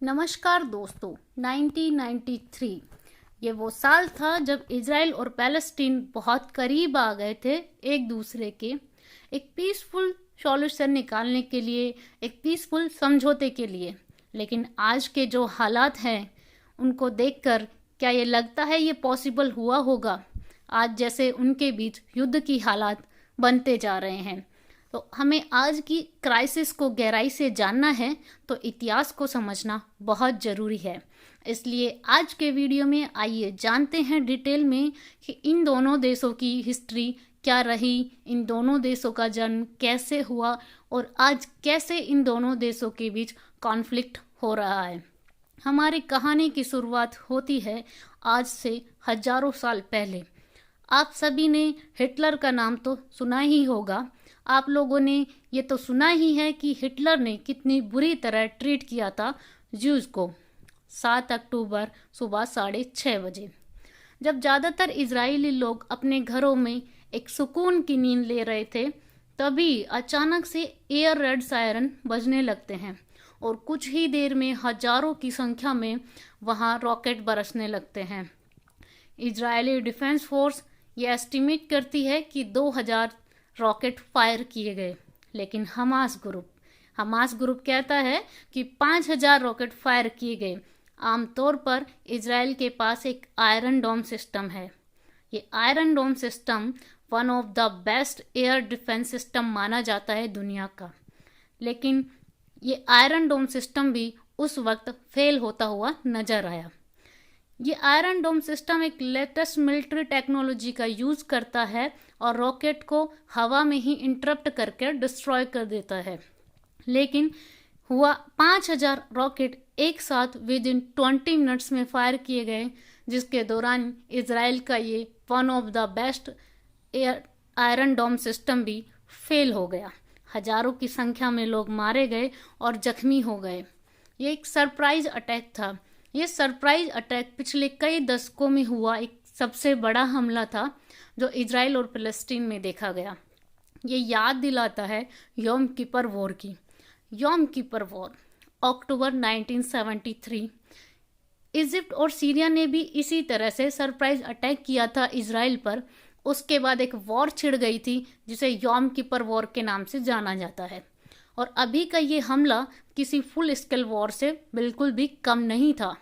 नमस्कार दोस्तों। 1993 ये वो साल था जब इजराइल और पैलेस्टीन बहुत करीब आ गए थे एक दूसरे के, एक पीसफुल सॉल्यूशन निकालने के लिए, एक पीसफुल समझौते के लिए। लेकिन आज के जो हालात हैं उनको देखकर क्या ये लगता है ये पॉसिबल हुआ होगा? आज जैसे उनके बीच युद्ध की हालात बनते जा रहे हैं। तो हमें आज की क्राइसिस को गहराई से जानना है तो इतिहास को समझना बहुत ज़रूरी है। इसलिए आज के वीडियो में आइए जानते हैं डिटेल में कि इन दोनों देशों की हिस्ट्री क्या रही, इन दोनों देशों का जन्म कैसे हुआ और आज कैसे इन दोनों देशों के बीच कॉन्फ्लिक्ट हो रहा है। हमारी कहानी की शुरुआत होती है आज से हजारों साल पहले। आप सभी ने हिटलर का नाम तो सुना ही होगा। आप लोगों ने ये तो सुना ही है कि हिटलर ने कितनी बुरी तरह ट्रीट किया था ज्यूज को। 7 अक्टूबर सुबह 6:30 बजे, जब ज़्यादातर इजरायली लोग अपने घरों में एक सुकून की नींद ले रहे थे, तभी अचानक से एयर रेड सायरन बजने लगते हैं और कुछ ही देर में हजारों की संख्या में वहाँ रॉकेट बरसने लगते हैं। इजरायली डिफेंस फोर्स ये एस्टिमेट करती है कि 2000 रॉकेट फायर किए गए, लेकिन हमास ग्रुप कहता है कि 5000 रॉकेट फायर किए गए। आमतौर पर इजराइल के पास एक आयरन डोम सिस्टम है। ये iron dome system one of the best air defence system माना जाता है दुनिया का। लेकिन ये आयरन डोम सिस्टम भी उस वक्त फेल होता हुआ नजर आया। ये आयरन डोम सिस्टम एक लेटेस्ट मिलिट्री टेक्नोलॉजी का यूज करता है और रॉकेट को हवा में ही इंटरप्ट करके डिस्ट्रॉय कर देता है। लेकिन हुआ 5000 रॉकेट एक साथ विद इन 20 मिनट्स में फायर किए गए, जिसके दौरान इजराइल का ये one of the best air iron dome system भी फेल हो गया। हजारों की संख्या में लोग मारे गए और जख्मी हो गए। ये एक सरप्राइज अटैक था। ये सरप्राइज अटैक पिछले कई दशकों में हुआ एक सबसे बड़ा हमला था जो इजराइल और फ़लस्तीन में देखा गया। ये याद दिलाता है योम किपर वॉर की। योम किपर वॉर अक्टूबर 1973। इजिप्ट और सीरिया ने भी इसी तरह से सरप्राइज अटैक किया था इजराइल पर। उसके बाद एक वॉर छिड़ गई थी जिसे योम किपर वॉर के नाम से जाना जाता है। और अभी का ये हमला किसी फुल स्केल वॉर से बिल्कुल भी कम नहीं था।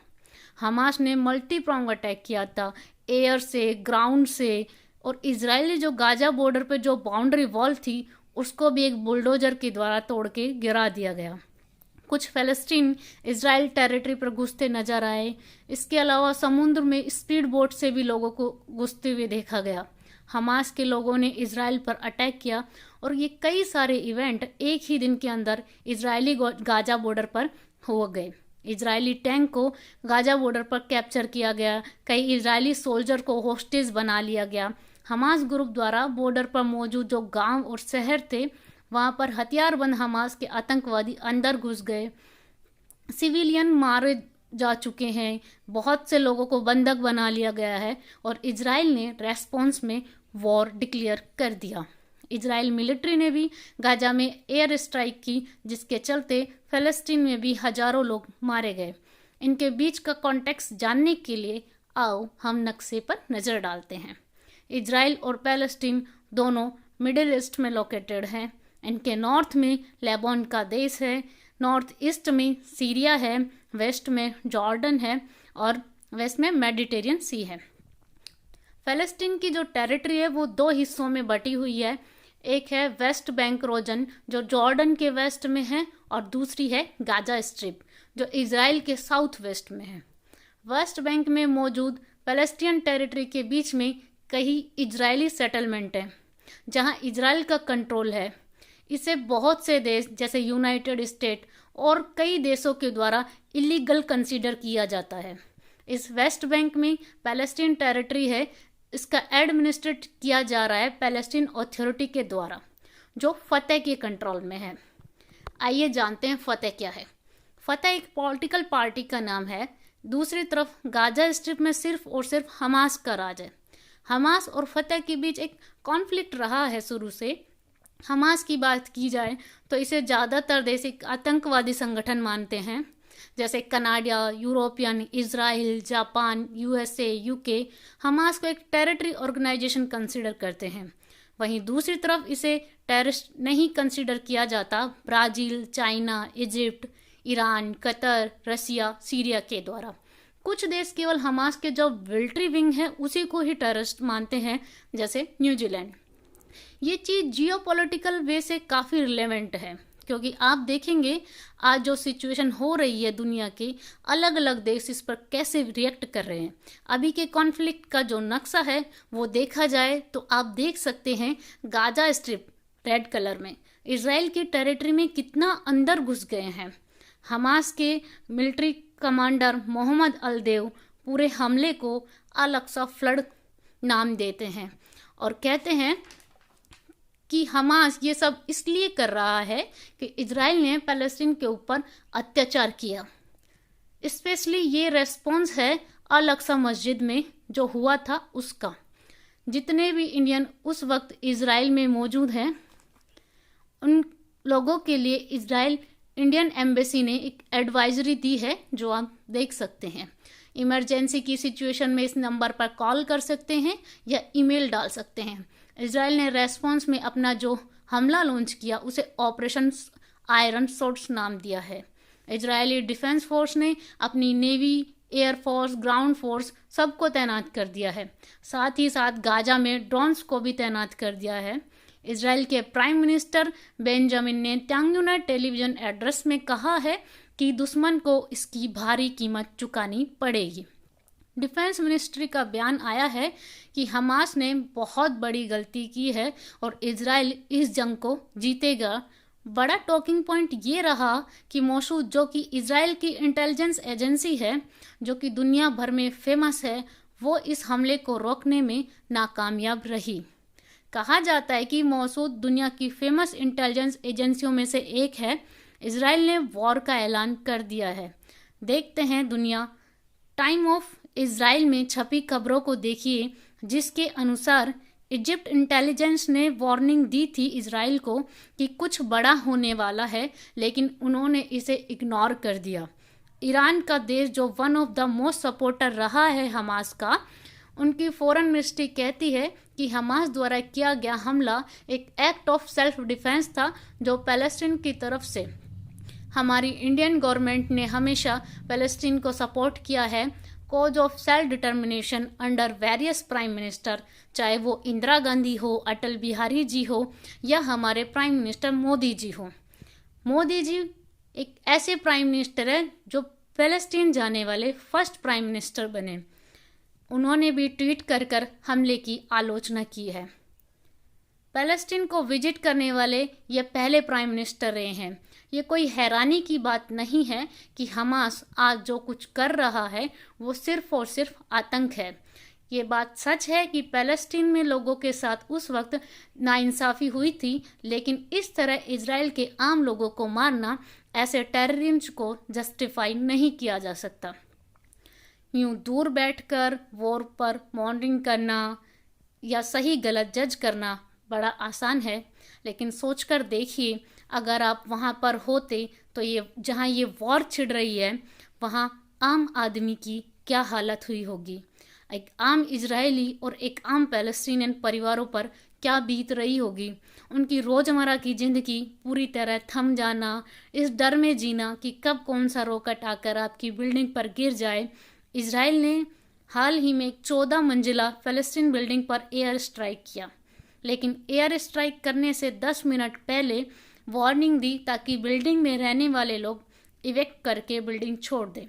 हमास ने मल्टी प्रोंग अटैक किया था, एयर से, ग्राउंड से, और इजरायली जो गाजा बॉर्डर पे जो बाउंड्री वॉल थी उसको भी एक बुलडोजर के द्वारा तोड़ के गिरा दिया गया। कुछ फ़लस्तीन इजराइल टेरिटरी पर घुसते नजर आए। इसके अलावा समुद्र में स्पीड बोट से भी लोगों को घुसते हुए देखा गया। हमास के लोगों ने इजराइल पर अटैक किया और ये कई सारे इवेंट एक ही दिन के अंदर इजरायली गाजा बॉर्डर पर हो गए। इजरायली टैंक को गाजा बॉर्डर पर कैप्चर किया गया। कई इजरायली सोल्जर को होस्टेज बना लिया गया। हमास ग्रुप द्वारा बॉर्डर पर मौजूद जो गांव और शहर थे वहां पर हथियारबंद हमास के आतंकवादी अंदर घुस गए। सिविलियन मारे जा चुके हैं। बहुत से लोगों को बंधक बना लिया गया है और इजराइल ने रेस्पॉन्स में वॉर डिक्लेयर कर दिया। इजराइल मिलिट्री ने भी गाजा में एयर स्ट्राइक की, जिसके चलते फ़लस्तीन में भी हजारों लोग मारे गए। इनके बीच का कॉन्टेक्स्ट जानने के लिए आओ हम नक्शे पर नज़र डालते हैं। इजराइल और फ़लस्तीन दोनों मिडिल ईस्ट में लोकेटेड हैं। इनके नॉर्थ में लेबनान का देश है, नॉर्थ ईस्ट में सीरिया है, वेस्ट में जॉर्डन है और वेस्ट में मेडिटेरियन सी है। फ़लस्तीन की जो टेरिटरी है वो दो हिस्सों में बटी हुई है। एक है वेस्ट बैंक रीजन जो जॉर्डन के वेस्ट में है और दूसरी है गाजा स्ट्रिप जो इजराइल के साउथ वेस्ट में है। वेस्ट बैंक में मौजूद फ़लस्तीन टेरिटरी के बीच में कई इजरायली सेटलमेंट हैं जहां इजराइल का कंट्रोल है। इसे बहुत से देश जैसे यूनाइटेड स्टेट और कई देशों के द्वारा इलीगल कंसीडर किया जाता है। इस वेस्ट बैंक में फ़लस्तीन टेरिटरी है। इसका एडमिनिस्ट्रेट किया जा रहा है पैलेस्टीन अथॉरिटी के द्वारा जो फतह के कंट्रोल में है। आइए जानते हैं फतह क्या है। फतह एक पॉलिटिकल पार्टी का नाम है। दूसरी तरफ गाजा स्ट्रिप में सिर्फ और सिर्फ हमास का राज है। हमास और फतह के बीच एक कॉन्फ्लिक्ट रहा है शुरू से। हमास की बात की जाए तो इसे ज़्यादातर देश एक आतंकवादी संगठन मानते हैं। जैसे Canada, European, Israel, Japan, USA, UK Hamas को एक टेरिटरी ऑर्गेनाइजेशन कंसिडर करते हैं। वहीं दूसरी तरफ इसे टेररिस्ट नहीं कंसिडर किया जाता Brazil, China, Egypt, Iran, Qatar, Russia, Syria के द्वारा। कुछ देश केवल हमास के जो मिलिट्री विंग है उसी को ही टेररिस्ट मानते हैं, जैसे न्यूजीलैंड। ये चीज़ जियोपॉलिटिकल वे से काफ़ी रिलेवेंट है, क्योंकि आप देखेंगे आज जो सिचुएशन हो रही है दुनिया के, अलग अलग देश इस पर कैसे रिएक्ट कर रहे हैं। अभी के कॉन्फ्लिक्ट का जो नक्शा है वो देखा जाए तो आप देख सकते हैं गाजा स्ट्रिप रेड कलर में इजराइल की टेरिटरी में कितना अंदर घुस गए हैं। हमास के मिलिट्री कमांडर मोहम्मद अल-देव पूरे हमले को अल-अक्सा फ्लड नाम देते हैं और कहते हैं कि हमास ये सब इसलिए कर रहा है कि इजराइल ने पैलेस्टीन के ऊपर अत्याचार किया। स्पेशली ये रेस्पॉन्स है अल-अक्सा मस्जिद में जो हुआ था उसका। जितने भी इंडियन उस वक्त इजराइल में मौजूद हैं उन लोगों के लिए इजराइल इंडियन एम्बेसी ने एक एडवाइजरी दी है जो आप देख सकते हैं। इमरजेंसी की सिचुएशन में इस नंबर पर कॉल कर सकते हैं या ईमेल डाल सकते हैं। इजराइल ने रेस्पॉन्स में अपना जो हमला लॉन्च किया उसे ऑपरेशन आयरन सोर्स नाम दिया है। इजरायली डिफेंस फोर्स ने अपनी नेवी, एयरफोर्स, ग्राउंड फोर्स सबको तैनात कर दिया है। साथ ही साथ गाजा में ड्रोन्स को भी तैनात कर दिया है। इजराइल के प्राइम मिनिस्टर बेंजामिन नेतन्याहू ने टेलीविजन एड्रेस में कहा है कि दुश्मन को इसकी भारी कीमत चुकानी पड़ेगी। डिफेंस मिनिस्ट्री का बयान आया है कि हमास ने बहुत बड़ी गलती की है और इजराइल इस जंग को जीतेगा। बड़ा टॉकिंग पॉइंट ये रहा कि मोसूद जो कि इजराइल की इंटेलिजेंस एजेंसी है, जो कि दुनिया भर में फेमस है, वो इस हमले को रोकने में नाकामयाब रही। कहा जाता है कि मोसूद दुनिया की फेमस इंटेलिजेंस एजेंसियों में से एक है। इजराइल ने वॉर का ऐलान कर दिया है। देखते हैं दुनिया टाइम ऑफ इजराइल में छपी खबरों को देखिए, जिसके अनुसार इजिप्ट इंटेलिजेंस ने वार्निंग दी थी इजराइल को कि कुछ बड़ा होने वाला है, लेकिन उन्होंने इसे इग्नोर कर दिया। ईरान का देश जो one of the most supporter रहा है हमास का, उनकी फॉरेन मिनिस्ट्री कहती है कि हमास द्वारा किया गया हमला एक एक्ट ऑफ सेल्फ डिफेंस था जो पैलेस्टीन की तरफ से। हमारी इंडियन गवर्नमेंट ने हमेशा पैलेस्टीन को सपोर्ट किया है। Cause of self determination under various prime minister, चाहे वो इंदिरा गांधी हो, अटल बिहारी जी हो या हमारे प्राइम मिनिस्टर मोदी जी हो। मोदी जी एक ऐसे प्राइम मिनिस्टर है जो पैलेस्टीन जाने वाले फर्स्ट प्राइम मिनिस्टर बने। उन्होंने भी ट्वीट कर हमले की आलोचना की है। पैलेस्टीन को विजिट करने वाले ये पहले प्राइम मिनिस्टर रहे हैं। ये कोई हैरानी की बात नहीं है कि हमास आज जो कुछ कर रहा है वो सिर्फ और सिर्फ आतंक है। ये बात सच है कि पैलेस्टीन में लोगों के साथ उस वक्त नाइंसाफ़ी हुई थी, लेकिन इस तरह इजराइल के आम लोगों को मारना ऐसे टेररिज्म को जस्टिफाई नहीं किया जा सकता। यूँ दूर बैठकर वॉर पर मॉनिटरिंग करना या सही गलत जज करना बड़ा आसान है, लेकिन सोचकर देखिए अगर आप वहाँ पर होते तो ये जहाँ ये वॉर छिड़ रही है वहाँ आम आदमी की क्या हालत हुई होगी। एक आम इजरायली और एक आम पैलेस्टीनियन परिवारों पर क्या बीत रही होगी। उनकी रोज़मर्रा की ज़िंदगी पूरी तरह थम जाना, इस डर में जीना कि कब कौन सा रॉकेट आकर आपकी बिल्डिंग पर गिर जाए। इजराइल ने हाल ही में एक 14 मंजिला फ़लस्तीन बिल्डिंग पर एयर स्ट्राइक किया, लेकिन एयर स्ट्राइक करने से 10 मिनट पहले वार्निंग दी ताकि बिल्डिंग में रहने वाले लोग इवेक्ट करके बिल्डिंग छोड़ दें।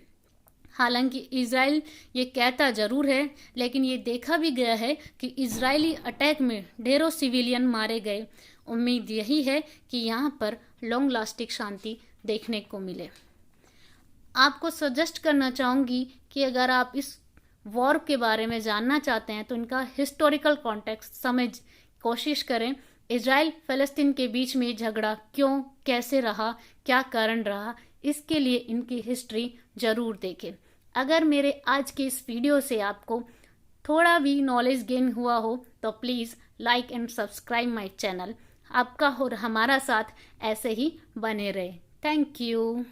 हालांकि इजराइल ये कहता ज़रूर है, लेकिन ये देखा भी गया है कि इजरायली अटैक में ढेरों सिविलियन मारे गए। उम्मीद यही है कि यहाँ पर लॉन्ग लास्टिंग शांति देखने को मिले। आपको सजेस्ट करना चाहूँगी कि अगर आप इस वॉर के बारे में जानना चाहते हैं तो इनका हिस्टोरिकल कॉन्टेक्स्ट समझ कोशिश करें। इजराइल फ़लस्तीन के बीच में झगड़ा क्यों, कैसे रहा, क्या कारण रहा, इसके लिए इनकी हिस्ट्री ज़रूर देखें। अगर मेरे आज के इस वीडियो से आपको थोड़ा भी नॉलेज गेन हुआ हो तो please like and subscribe my channel. आपका और हमारा साथ ऐसे ही बने रहे। Thank you.